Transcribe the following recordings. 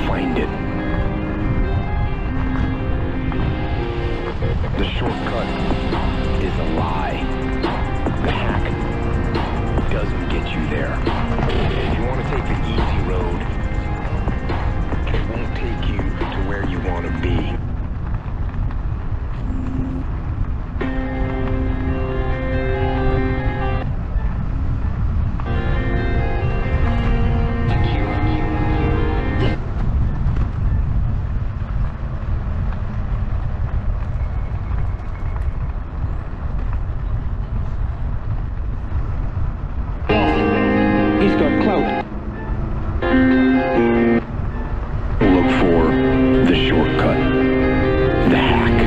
find it. The shortcut is a lie. The hack doesn't get you there. If you want to take the easy road, it won't take you to where you want to be. He's got clout. Look for the shortcut, the hack.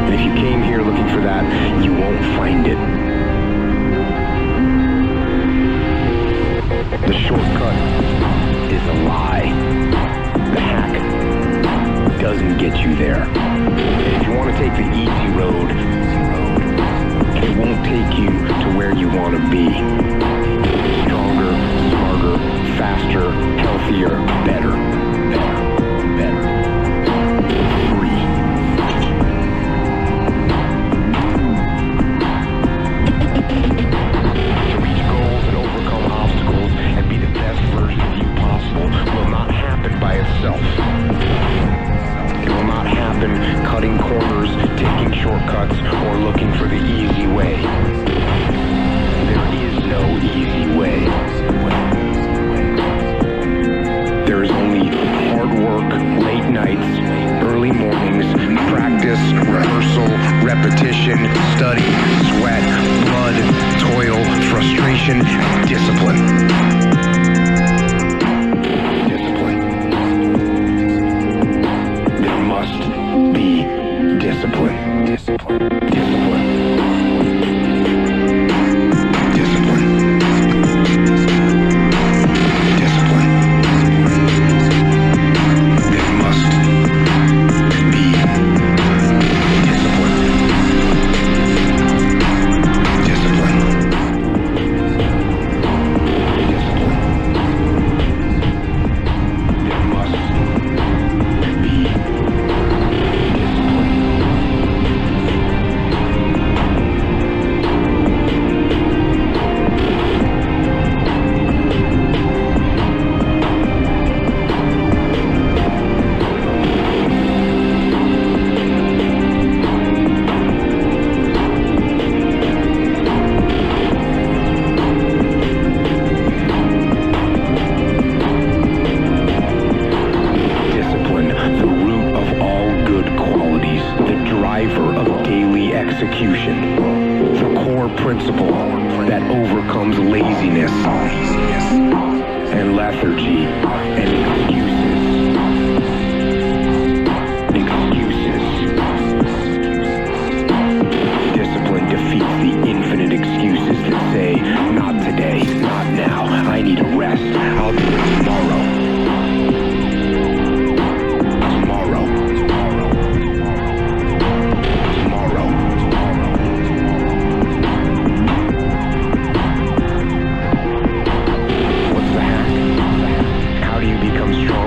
And if you came here looking for that, you won't find it. The shortcut is a lie. The hack doesn't get you there. If you want to take the easy road, it won't take you to where you want to be. Stronger, smarter, faster, healthier, better, better, better. Free. To reach goals and overcome obstacles and be the best version of you possible will not happen by itself. It will not happen cutting corners, taking shortcuts, or looking for the easy way. There is no easy way. There is only hard work, late nights, early mornings, practice, rehearsal, repetition, study, sweat, blood, toil, frustration, and discipline. Discipline. Discipline. Discipline. Discipline. Discipline. There must be discipline. Discipline. Discipline. There must be execution, the core principle that overcomes laziness and lethargy and excuses. Discipline defeats the infinite excuses that say, not today, not now, I need a rest, I'll do it tomorrow. Become strong.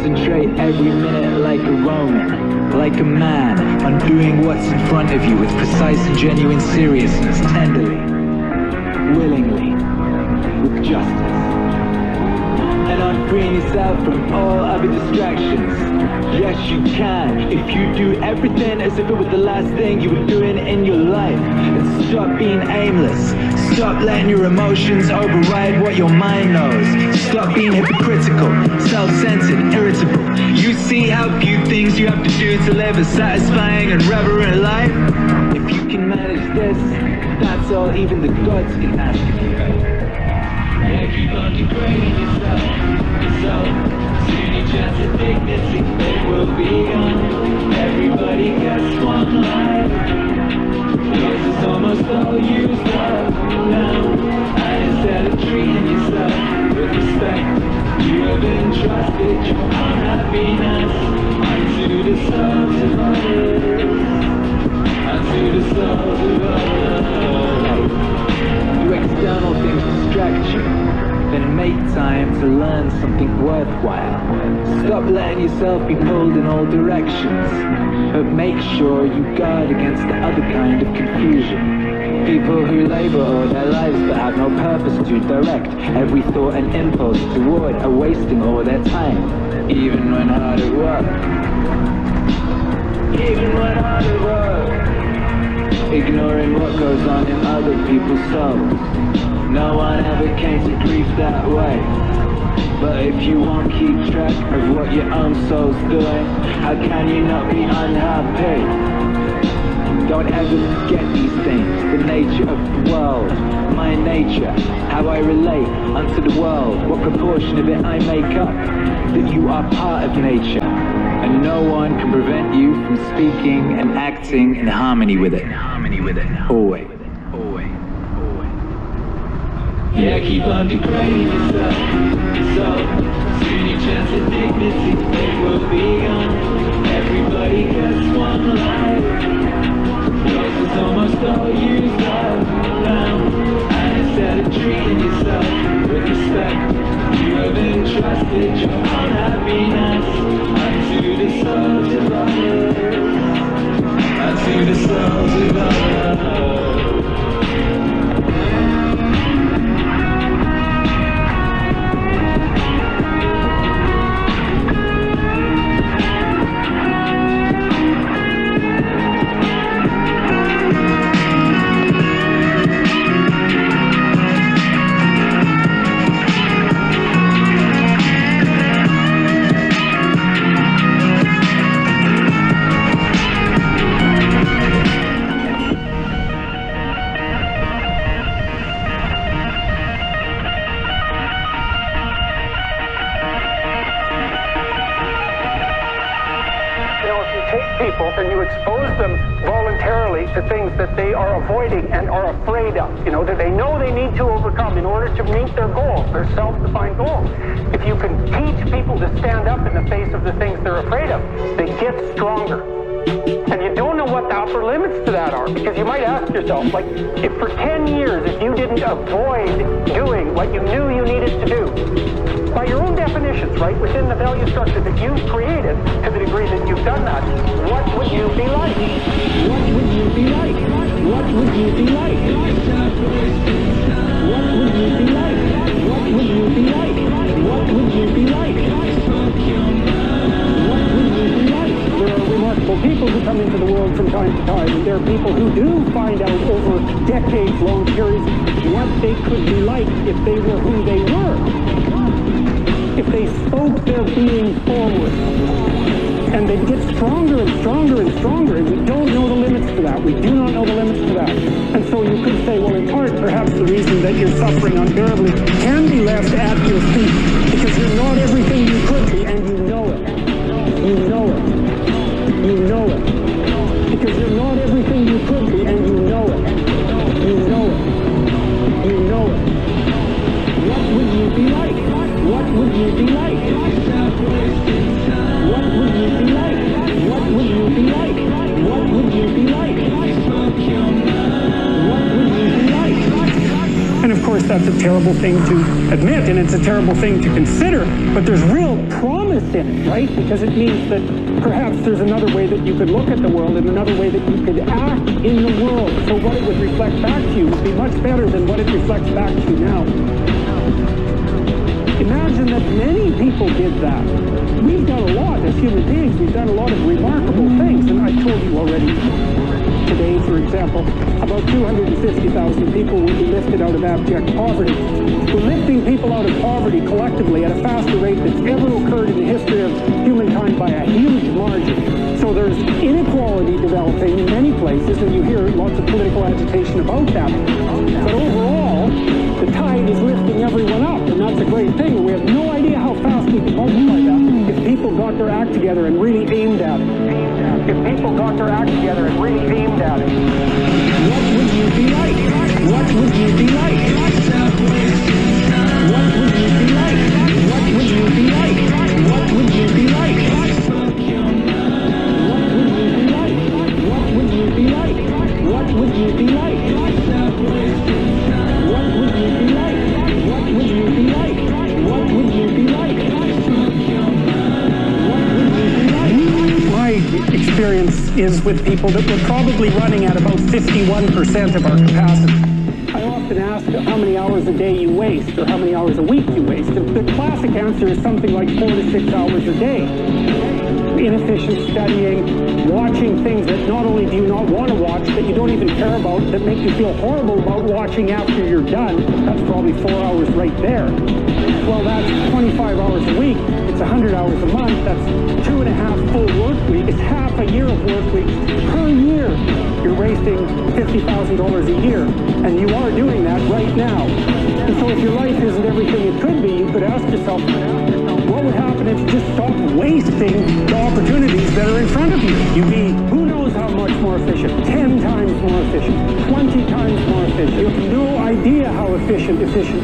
Concentrate every minute like a Roman, like a man, on doing what's in front of you with precise and genuine seriousness, tenderly, willingly, with justice. And on freeing yourself from all other distractions. Yes, you can, if you do everything as if it was the last thing you were doing in your life. And stop being aimless. Stop letting your emotions override what your mind knows. Stop being hypocritical, self-centered, irritable. You see how few things you have to do to live a satisfying and reverent life? If you can manage this, that's all even the gods can ask of you. Yeah, keep on degrading yourself. Soon your chance of dignity, it will be gone. Everybody gets one life. Yours is almost all used up now. And instead of treating yourself with respect, you have entrusted your own happiness unto the souls of others. Unto the souls of others. Do external things distract you, then make time to learn something worthwhile. Stop letting yourself be pulled in all directions, but make sure you guard against the other kind of confusion. People who labor all their lives but have no purpose to direct every thought and impulse toward are wasting all their time, even when hard at work. Even when hard at work. Ignoring what goes on in other people's souls. No one ever came to grief that way. But if you won't keep track of what your own soul's doing, how can you not be unhappy? Don't ever forget these things, the nature of the world, my nature, how I relate unto the world, what proportion of it I make up, that you are part of nature, and no one can prevent you from speaking and acting in harmony with it. Always. Yeah, keep on degrading yourself. Soon your chance of dignity, it will be gone. Everybody gets one life. Yours is almost all used up now. And instead of treating yourself with respect, you have entrusted your own happiness unto the souls of others. Unto the souls of others. And you expose them voluntarily to things that they are avoiding and are afraid of, that they know they need to overcome in order to meet their goals, their self-defined goals. If you can teach people to stand up in the face of the things they're afraid of, they get stronger. And you don't know what the upper limits to that are, because you might ask yourself, like, if for 10 years, if you didn't avoid doing what you knew you needed to do, by your own definitions, right, within the value structure that you've created, to the degree that you've done that, what would you be like? What would you be like? What would you be like? What would you be like? What would you be like? What would you be like? What would you be like? There are remarkable people who come into the world from time to time, and there are people who do find out over decades-long periods what they could be like if they were who they were. If they spoke their being forward, and they get stronger and stronger and stronger, and we don't know the limits to that. We do not know the limits to that. And so you could say, well, in part, perhaps the reason that you're suffering unbearably can be left at your feet, because you're not everything you could be, and you know it. You know it. You know it. Because you're not everything you could be, and you know it. You know it. You know it. What would you be like? What would you be like? What would you be like? What would you be like? What would you be like? What would you be like? And of course, that's a terrible thing to admit, and it's a terrible thing to consider, but there's real promise in it, right? Because it means that perhaps there's another way that you could look at the world and another way that you could act in the world. So what it would reflect back to you would be much better than what it reflects back to you now. Imagine that many people did that. We've done a lot as human beings. We've done a lot of remarkable things, and I told you already today, for example, about 250,000 people will be lifted out of abject poverty. We're lifting people out of poverty collectively at a faster rate that's ever occurred in the history of humankind by a huge margin. So there's inequality developing in many places, and you hear lots of political agitation about that. But overall, the tide is lifting everyone up, and that's a great thing. We have no idea how fast we can multiply that if people got their act together and really aimed at it. If people got their act together and really aimed at it, what would you be like? What would you be like? What would you be like? What would you be like? What would you be like? What would you be like? What would you be like? What would you be like? What would you be like? What would you be like? My experience is with people that we're probably running at about 51% of our capacity. I often ask how many hours a day you waste or how many hours a week you waste. The classic answer is something like 4 to 6 hours a day. Inefficient studying, watching things that not only do you not want to watch, that you don't even care about, that make you feel horrible about watching after you're done. That's probably 4 hours right there. Well, that's 25 hours a week. It's 100 hours a month. That's 2.5 full work weeks. It's half a year of work weeks per year. You're wasting $50,000 a year, and you are doing that right now. And so if your life isn't everything it could be, you could ask yourself, what would happen if you just stopped wasting the opportunities that are in front of you? You'd be, who knows how much more efficient, 10 times more efficient, 20 times more efficient. You have no idea how efficient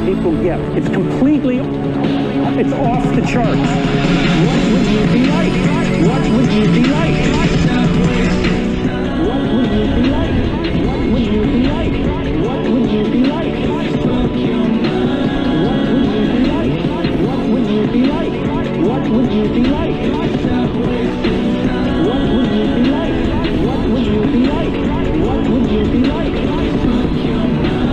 people get. It's completely, it's off the charts. What would you be like? What would you be like? What would you be like? What would you be like? What would you be like? What would you be like? What would you be like? What would you be like? What would you be like? What would you be like? What would you be like? What would you be like?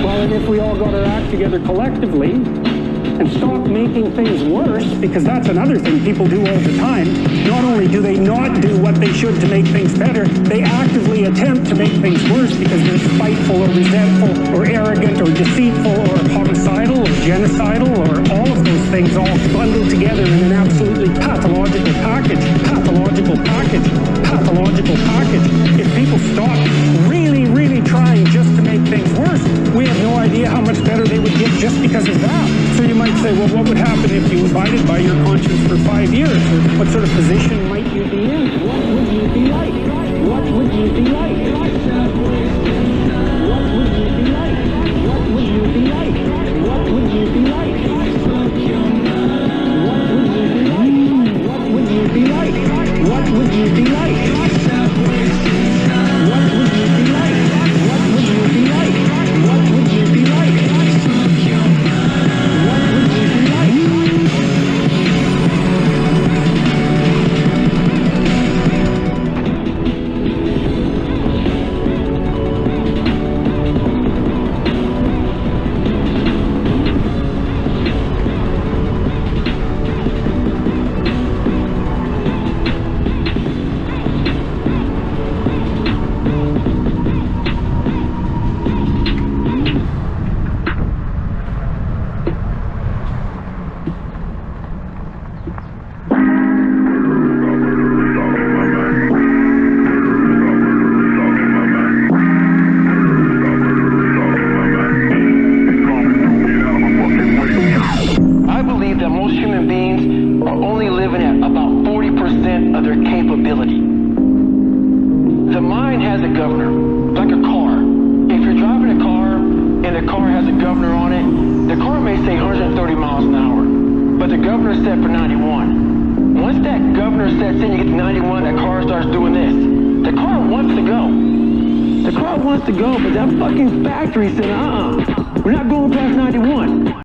Well, and if we all got our act together collectively and stop making things worse, because that's another thing people do all the time. Not only do they not do what they should to make things better, they actively attempt to make things worse because they're spiteful or resentful or arrogant or deceitful or homicidal or genocidal or all of those things all bundled together in an absolutely pathological package. If people stop really, really trying just to make things worse, we have no idea how much better they would get just because of that. So you might say, well, what would happen if you abided by your conscience for 5 years? Or what sort of position might you be in? What would you be like? What would you be like? What would you be like? What would you be like? What would you be like? What would you be like? What would you be like? What would you be like? What would you be like? What would you be like? What would you be like? What would you be like? once that governor sets in, you get to 91, that car starts doing this. The car wants to go. The car wants to go, but that fucking factory said, we're not going past 91.